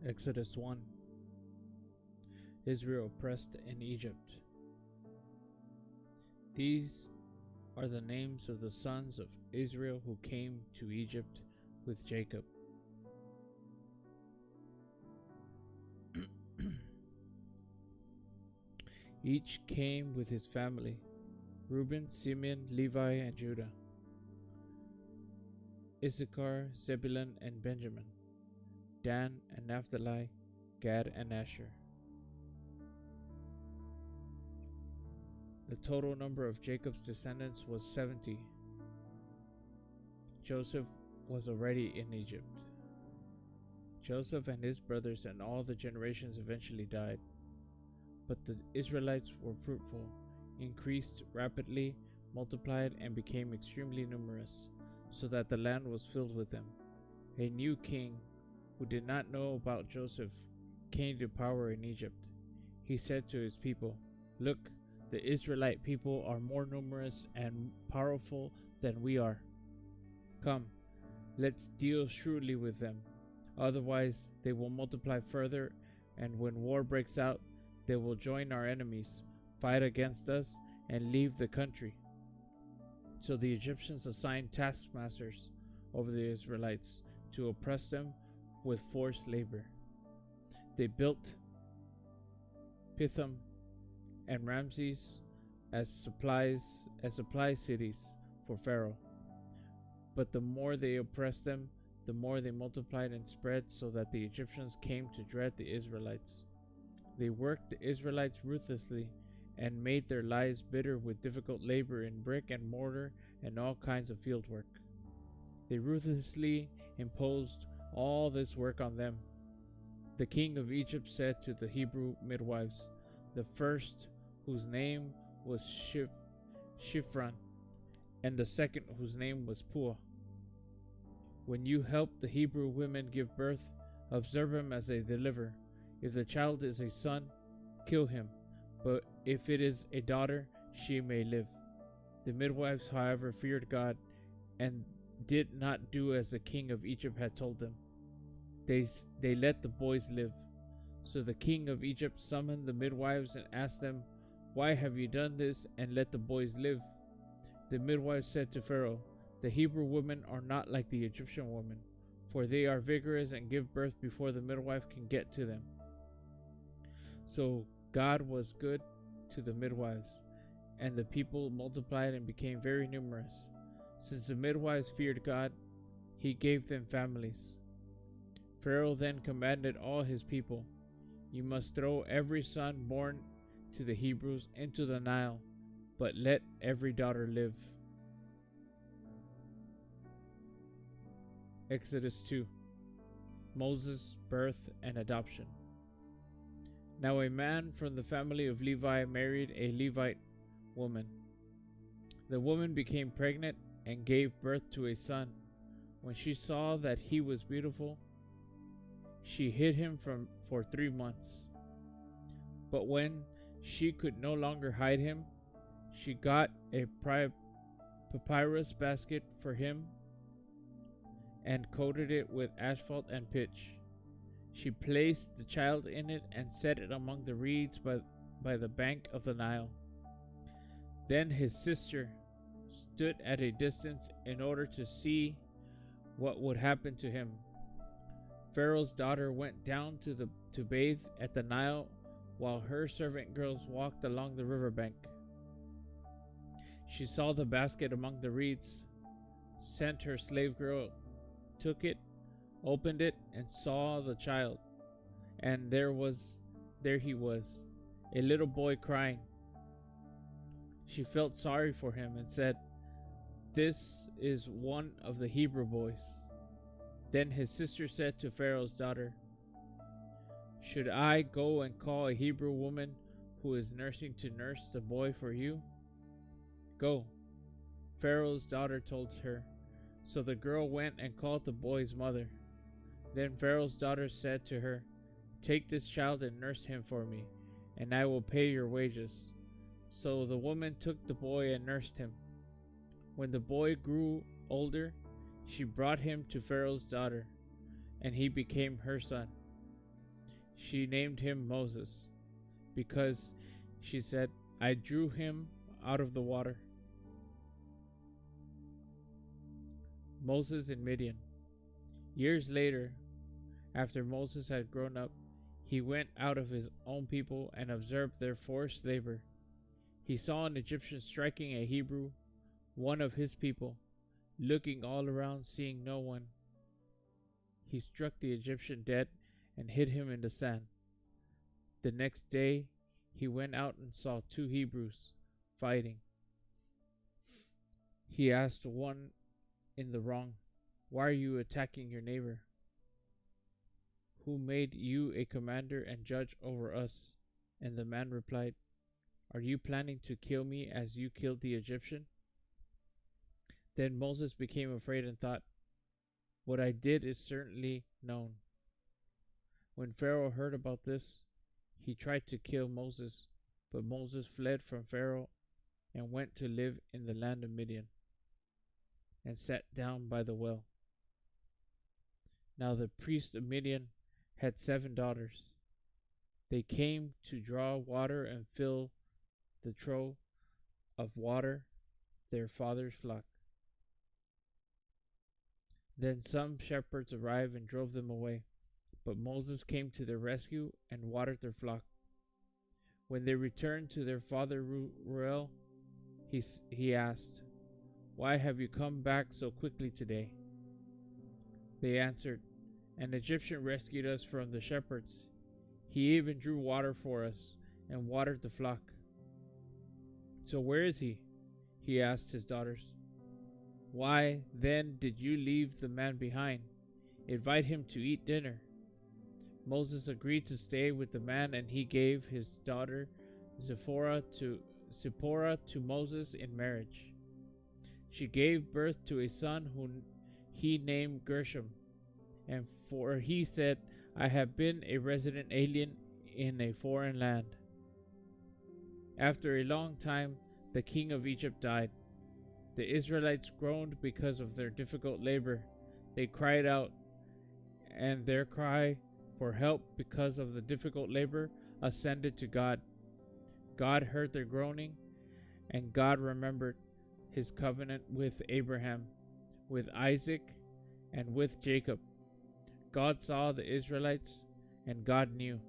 Exodus 1. Israel oppressed in Egypt. These are the names of the sons of Israel who came to Egypt with Jacob. Each came with his family: Reuben, Simeon, Levi, and Judah; Issachar, Zebulun, and Benjamin; Dan and Naphtali; Gad and Asher. The total number of Jacob's descendants was 70. Joseph was already in Egypt. Joseph and his brothers and all the generations eventually died. But the Israelites were fruitful, increased rapidly, multiplied, and became extremely numerous, so that the land was filled with them. A new king, who did not know about Joseph, came to power in Egypt. He said to his people, "Look, the Israelite people are more numerous and powerful than we are. Come, let's deal shrewdly with them. Otherwise, they will multiply further, and when war breaks out, they will join our enemies, fight against us, and leave the country." So the Egyptians assigned taskmasters over the Israelites to oppress them with forced labor. They built Pithom and Ramses as supply cities for Pharaoh. But the more they oppressed them, the more they multiplied and spread, so that the Egyptians came to dread the Israelites. They worked the Israelites ruthlessly and made their lives bitter with difficult labor in brick and mortar and all kinds of field work. They ruthlessly imposed all this work on them. The king of Egypt said to the Hebrew midwives, the first, whose name was Shiphrah, and the second, whose name was Puah, "When you help the Hebrew women give birth, observe them as they deliver. If the child is a son, kill him, but if it is a daughter, she may live." The midwives, however, feared God and did not do as the king of Egypt had told them. They let the boys live. So the king of Egypt summoned the midwives and asked them, "Why have you done this and let the boys live?" The midwives said to Pharaoh, "The Hebrew women are not like the Egyptian women, for they are vigorous and give birth before the midwife can get to them." So God was good to the midwives, and the people multiplied and became very numerous. Since the midwives feared God, he gave them families. Pharaoh then commanded all his people, "You must throw every son born to the Hebrews into the Nile, but let every daughter live." Exodus 2. Moses' birth and adoption. Now a man from the family of Levi married a Levite woman. The woman became pregnant and gave birth to a son. When she saw that he was beautiful, she hid him for 3 months. But when she could no longer hide him, she got a papyrus basket for him and coated it with asphalt and pitch. She placed the child in it and set it among the reeds by the bank of the Nile. Then his sister stood at a distance in order to see what would happen to him. Pharaoh's daughter went down to bathe at the Nile, while her servant girls walked along the riverbank. She saw the basket among the reeds, sent her slave girl, took it, opened it, and saw the child. And there he was, a little boy crying. She felt sorry for him and said, "This is one of the Hebrew boys." Then his sister said to Pharaoh's daughter, "Should I go and call a Hebrew woman who is nursing to nurse the boy for you?" "Go," Pharaoh's daughter told her. So the girl went and called the boy's mother. Then Pharaoh's daughter said to her, "Take this child and nurse him for me, and I will pay your wages." So the woman took the boy and nursed him. When the boy grew older, she brought him to Pharaoh's daughter, and he became her son. she named him Moses, because she said, I drew him out of the water. Moses in Midian. Years later, after Moses had grown up, he went out of his own people and observed their forced labor. He saw an Egyptian striking a Hebrew, one of his people. Looking all around, seeing no one, he struck the Egyptian dead and hid him in the sand. The next day, he went out and saw two Hebrews fighting. He asked one in the wrong, Why are you attacking your neighbor? Who made you a commander and judge over us? And the man replied, Are you planning to kill me as you killed the Egyptian? Then Moses became afraid and thought, What I did is certainly known. When Pharaoh heard about this, he tried to kill Moses, but Moses fled from Pharaoh and went to live in the land of Midian and sat down by the well. Now the priest of Midian had 7 daughters. They came to draw water and fill the trough of water their father's flock. Then some shepherds arrived and drove them away, but Moses came to their rescue and watered their flock. When they returned to their father Reuel, he asked, Why have you come back so quickly today? They answered, An Egyptian rescued us from the shepherds. He even drew water for us and watered the flock. So where is he? He asked his daughters. Why, then, did you leave the man behind? Invite him to eat dinner. Moses agreed to stay with the man, and he gave his daughter Zipporah to Moses in marriage. She gave birth to a son whom he named Gershom, and for he said, I have been a resident alien in a foreign land. After a long time, the king of Egypt died. The Israelites groaned because of their difficult labor. They cried out, and their cry for help because of the difficult labor ascended to God. God heard their groaning, and God remembered his covenant with Abraham, with Isaac, and with Jacob. God saw the Israelites, and God knew